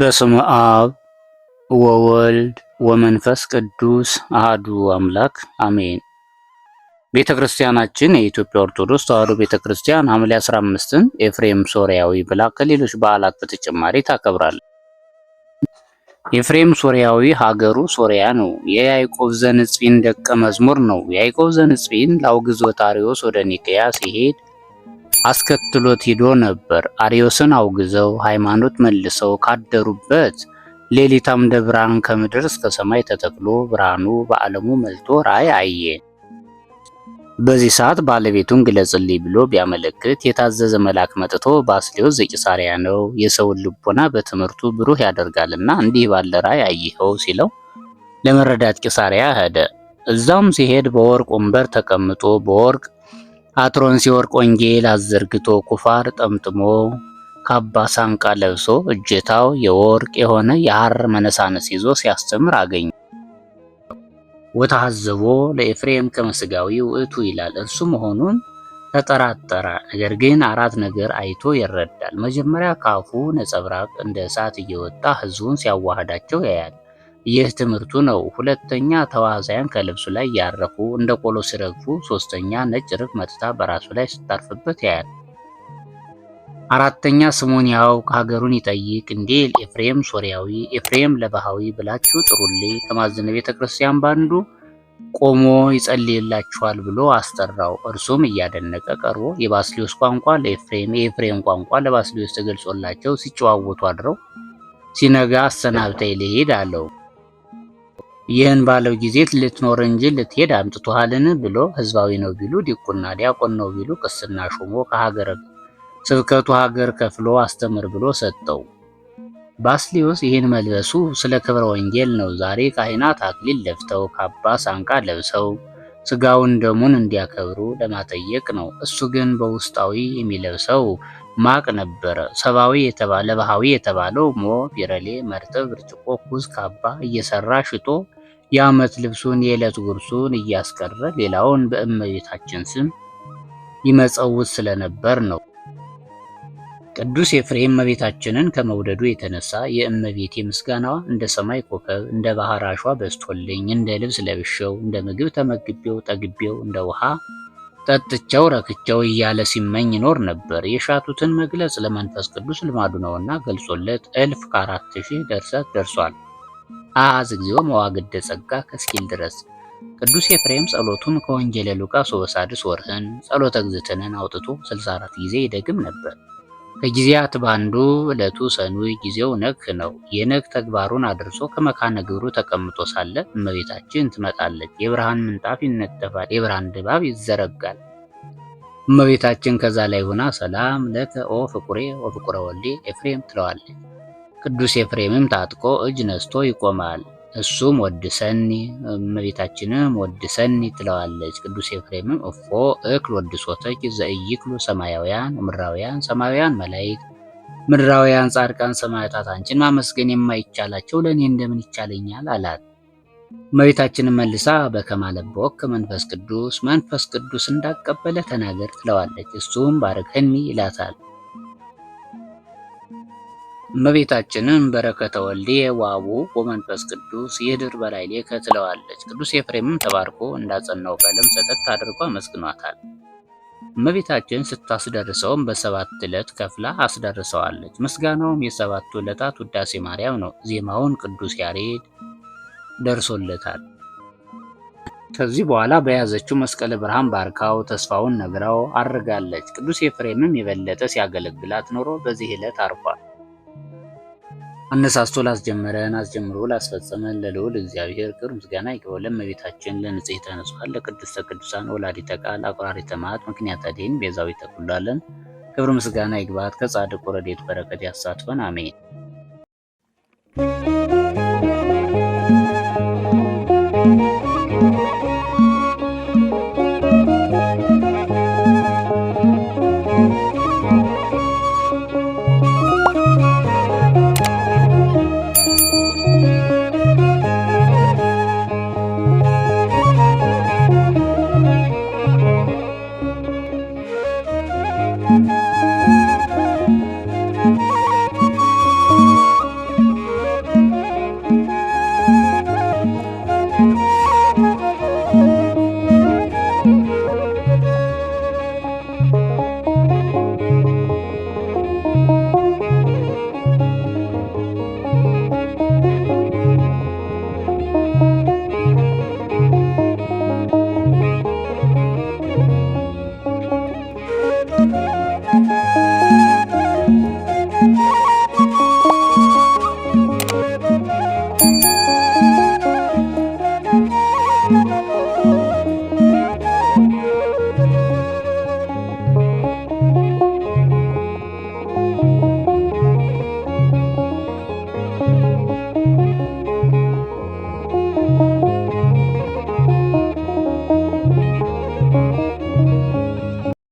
በስመ አብ ወወልድ ወመንፈስ ቅዱስ አሐዱ አምላክ አሜን። ቤተ ክርስቲያናችን የኢትዮጵያ ኦርቶዶክስ ተዋሕዶ ቤተ ክርስቲያን ሐምሌ 15ን ኤፍሬም ሶርያዊ ብላ ከሌሎች በዓላት በተጨማሪ ታከብራለች። ኤፍሬም ሶርያዊ ሀገሩ ሶርያ ነው። የያዕቆብ ዘንጽቢን ደቀ መዝሙር ነው። ያዕቆብ ዘንጽቢን ለአውግዞት አርዮስ ወደ ኒቅያ ሲሄድ አስከትሎት ሂዶ ነበር። አርዮስን አውግዘው ሃይማኖት መልሰው ካደሩበት ሌሊት አምደ ብርሃን ከምድር እስከ ሰማይ ተተክሎ ብርሃኑ በዓለሙ መልቶ ራእይ አየ። በዚህ ሰዓት ባለቤቱን ግለጽልኝ ብሎ ቢያመለክት የታዘዘ መልአክ መጥቶ ባስልዮስ ዘቂሳርያ ነው፣ የሰውን ልቦና በትምህርቱ ብሩህ ያደርጋልና እንዲህ ባለ ራእይ አየኸው ሲለው ለመረዳት ቂሳርያ ሄደ። እዛም ሲሄድ በወርቅ ወንበር ተቀምጦ በወርቅ አትሮንስ የወርቅ ወንጌል አዘርግቶ ኩፋር ጠምጥሞ ካባ ሳንቃ ለብሶ እጀታው የወርቅ የሆነ የሐር መነሳነስ ይዞ ሲያስተምር አገኘ። ወታሐዘቦ ለኤፍሬም ከመስጋዊ ውእቱ ይላል። እርሱ መሆኑን ተጠራጠረ። ነገር ግን አራት ነገር አይቶ ይረዳል። መጀመሪያ ካፉ ነጸብራቅ እንደ እሳት እየወጣ ሕዝቡን ሲያዋህዳቸው ያያል። ይህ ትምህርቱ ነው። ሁለተኛ ተዋዛያን ከልብሱ ላይ ያረፉ እንደ ቆሎ ሲረግፉ፣ ሶስተኛ ነጭ ርግብ መጥታ በራሱ ላይ ስታርፍበት ያያል። አራተኛ ስሙን ያውቅ ሀገሩን ይጠይቅ እንዲል ኤፍሬም ሶርያዊ፣ ኤፍሬም ለባሃዊ ብላችሁ ጥሩልኝ፣ ከማዘነ ቤተ ክርስቲያን ባንዱ ቆሞ ይጸልይላችኋል ብሎ አስጠራው። እርሱም እያደነቀ ቀርቦ የባስልዮስ ቋንቋ ለኤፍሬም፣ የኤፍሬም ቋንቋ ለባስልዮስ ተገልጾላቸው ሲጨዋወቱ አድረው ሲነጋ አሰናብተኝ ልሂድ አለው። ይህን ባለው ጊዜ ልትኖር እንጂ ልትሄድ አምጥቶሃልን ብሎ ሕዝባዊ ነው ቢሉ ዲቁና፣ ዲያቆን ነው ቢሉ ቅስና ሾሞ ከሀገረ ስብከቱ ሀገር ከፍሎ አስተምር ብሎ ሰጠው። ባስልዮስ ይህን መልበሱ ስለ ክብረ ወንጌል ነው። ዛሬ ካህናት አክሊል ደፍተው ካባ ሳንቃ ለብሰው ስጋውን ደሙን እንዲያከብሩ ለማጠየቅ ነው። እሱ ግን በውስጣዊ የሚለብሰው ማቅ ነበረ። ሰባዊ የተባለ ባሃዊ የተባለው ሞ ቢረሌ፣ መርጠብ፣ ብርጭቆ፣ ኩስ፣ ካባ እየሰራ ሽጦ የዓመት ልብሱን የዕለት ጉርሱን እያስቀረ ሌላውን በእመቤታችን ስም ይመጸውት ስለነበር ነው። ቅዱስ ኤፍሬም እመቤታችንን ከመውደዱ የተነሳ የእመቤቴ ምስጋናዋ እንደ ሰማይ ኮከብ እንደ ባህር አሸዋ በዝቶልኝ፣ እንደ ልብስ ለብሼው፣ እንደ ምግብ ተመግቤው ጠግቤው፣ እንደ ውሃ ጠጥቸው ረክቸው እያለ ሲመኝ ይኖር ነበር። የሻቱትን መግለጽ ለመንፈስ ቅዱስ ልማዱ ነውና ገልጾለት 1000 ድርሰት ደርሷል። አዝ እግዚኦ መዋግደ ጸጋ ከስኪል ድረስ ቅዱስ ኤፍሬም ጸሎቱን ከወንጌለ ሉቃስ ወበሳድስ ወርህን ጸሎተ እግዝእትንን አውጥቶ 64 ጊዜ ይደግም ነበር። ከጊዜያት ባንዱ ዕለቱ ሰኑይ ጊዜው ነግህ ነው። የነግ ተግባሩን አድርሶ ከመካነ ግብሩ ተቀምጦ ሳለ እመቤታችን ትመጣለች። የብርሃን ምንጣፍ ይነጠፋል፣ የብርሃን ድባብ ይዘረጋል። እመቤታችን ከዛ ላይ ሆና ሰላም ለከ ኦ ፍቁሬ ወፍቁረ ወልዴ ኤፍሬም ትለዋለች። ቅዱስ ኤፍሬምም ታጥቆ እጅ ነስቶ ይቆማል። እሱም ወድሰኒ፣ እመቤታችንም ወድሰኒ ትለዋለች። ቅዱስ ኤፍሬምም እፎ እክል ወድሶተኪ ዘእይክሉ ሰማያውያን ምድራውያን፣ ሰማያውያን መላእክት ምድራውያን ጻድቃን ሰማዕታት አንቺን ማመስገን የማይቻላቸው ለእኔ እንደምን ይቻለኛል አላት። እመቤታችንን መልሳ በከመ አለብወከ መንፈስ ቅዱስ፣ መንፈስ ቅዱስ እንዳቀበለ ተናገር ትለዋለች። እሱም ባርከኒ ይላታል። እመቤታችንም በረከተ ወልዴ ዋቡ ወመንፈስ ቅዱስ ይህድር በላዕሌከ ትለዋለች። ቅዱስ ኤፍሬምም ተባርኮ እንዳጸናው ቀለም ሰጠት አድርጎ አመስግኗታል። እመቤታችን ስታስደርሰውም በ7 ዕለት ከፍላ አስደርሰዋለች። ምስጋናውም የ7ቱ ዕለታት ውዳሴ ማርያም ነው። ዜማውን ቅዱስ ያሬድ ደርሶለታል። ከዚህ በኋላ በያዘችው መስቀለ ብርሃን ባርካው ተስፋውን ነግራው አርጋለች። ቅዱስ ኤፍሬምም የበለጠ ሲያገለግላት ኖሮ በዚህ ዕለት አርፏል። አነሳስቶ ላስጀመረን አስጀምሮ ላስፈጸመን ለልዑል እግዚአብሔር ክብር ምስጋና ይግባው። ለእመቤታችን ለንጽሕተ ንጹሐን ለቅድስተ ቅዱሳን ወላዲተ ቃል አቁራሪተ መዓት ምክንያተ ድኂን ቤዛዊተ ኩሉ ዓለም ክብር ምስጋና ይግባት። ከጻድቁ ረድኤት በረከት ያሳትፈን አሜን። ነው።